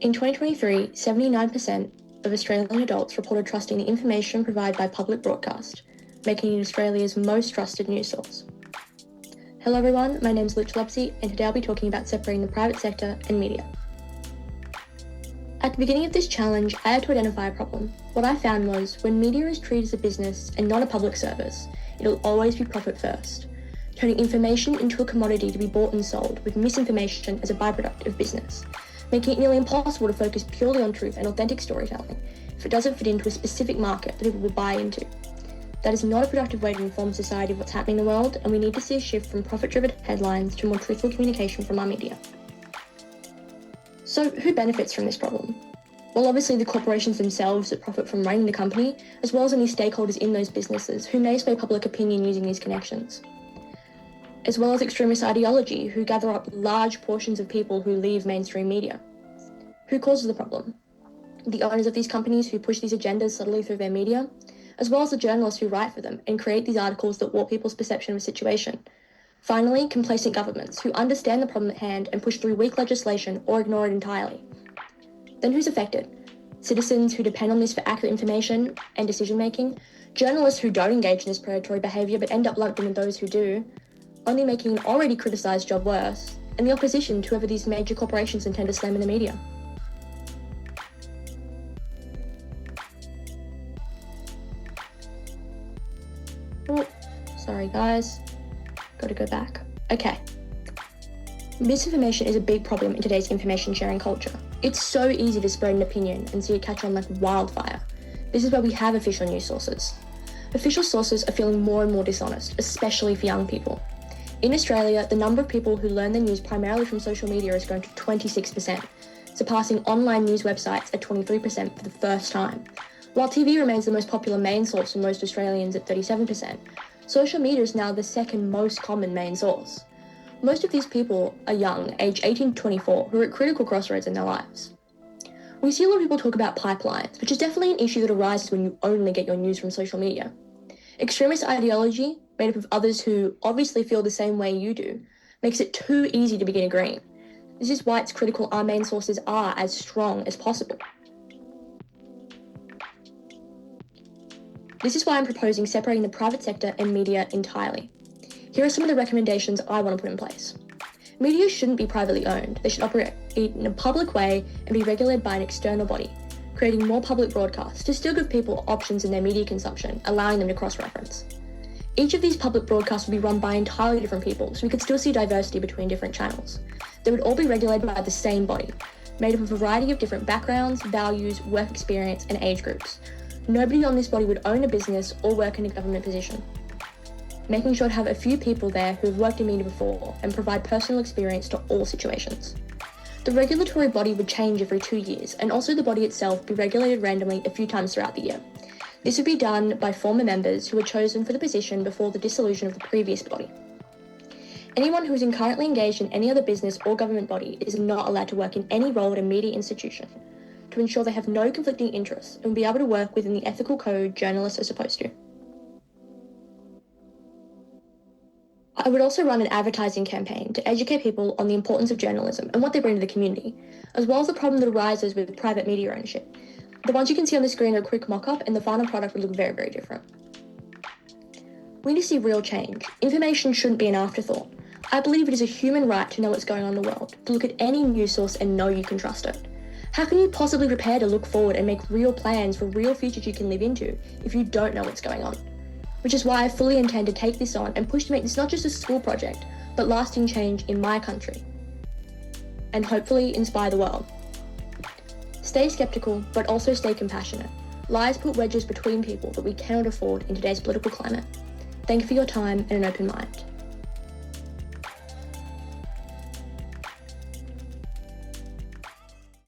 In 2023, 79% of Australian adults reported trusting the information provided by public broadcast, making it Australia's most trusted news source. Hello everyone, my name is Luch Lupsy, and today I'll be talking about separating the private sector and media. At the beginning of this challenge, I had to identify a problem. What I found was, when media is treated as a business and not a public service, it'll always be profit first, turning information into a commodity to be bought and sold, with misinformation as a byproduct of business, making it nearly impossible to focus purely on truth and authentic storytelling if it doesn't fit into a specific market that people will buy into. That is not a productive way to inform society of what's happening in the world, and we need to see a shift from profit-driven headlines to more truthful communication from our media. So who benefits from this problem? Well, obviously the corporations themselves that profit from running the company, as well as any stakeholders in those businesses who may sway public opinion using these connections, as well as extremist ideology who gather up large portions of people who leave mainstream media. Who causes the problem? The owners of these companies who push these agendas subtly through their media, as well as the journalists who write for them and create these articles that warp people's perception of a situation. Finally, complacent governments who understand the problem at hand and push through weak legislation or ignore it entirely. Then who's affected? Citizens who depend on this for accurate information and decision-making, journalists who don't engage in this predatory behaviour but end up lumped in with those who do, only making an already criticised job worse, and the opposition to whoever these major corporations intend to slam in the media. Oh, sorry guys, gotta go back. Okay. Misinformation is a big problem in today's information sharing culture. It's so easy to spread an opinion and see it catch on like wildfire. This is why we have official news sources. Official sources are feeling more and more dishonest, especially for young people. In Australia, the number of people who learn their news primarily from social media has grown to 26%, surpassing online news websites at 23% for the first time. While TV remains the most popular main source for most Australians at 37%, social media is now the second most common main source. Most of these people are young, aged 18 to 24, who are at critical crossroads in their lives. We see a lot of people talk about pipelines, which is definitely an issue that arises when you only get your news from social media. Extremist ideology, made up of others who obviously feel the same way you do, makes it too easy to begin agreeing. This is why it's critical our main sources are as strong as possible. This is why I'm proposing separating the private sector and media entirely. Here are some of the recommendations I want to put in place. Media shouldn't be privately owned. They should operate in a public way and be regulated by an external body, creating more public broadcasts to still give people options in their media consumption, allowing them to cross-reference. Each of these public broadcasts would be run by entirely different people, so we could still see diversity between different channels. They would all be regulated by the same body, made up of a variety of different backgrounds, values, work experience, and age groups. Nobody on this body would own a business or work in a government position, making sure to have a few people there who have worked in media before and provide personal experience to all situations. The regulatory body would change every 2 years, and also the body itself be regulated randomly a few times throughout the year. This would be done by former members who were chosen for the position before the dissolution of the previous body. Anyone who is currently engaged in any other business or government body is not allowed to work in any role at a media institution, to ensure they have no conflicting interests and will be able to work within the ethical code journalists are supposed to. I would also run an advertising campaign to educate people on the importance of journalism and what they bring to the community, as well as the problem that arises with private media ownership. The ones you can see on the screen are a quick mock-up, and the final product would look very, very different. We need to see real change. Information shouldn't be an afterthought. I believe it is a human right to know what's going on in the world, to look at any news source and know you can trust it. How can you possibly prepare to look forward and make real plans for real futures you can live into if you don't know what's going on? Which is why I fully intend to take this on and push to make this not just a school project, but lasting change in my country, and hopefully inspire the world. Stay skeptical, but also stay compassionate. Lies put wedges between people that we cannot afford in today's political climate. Thank you for your time and an open mind.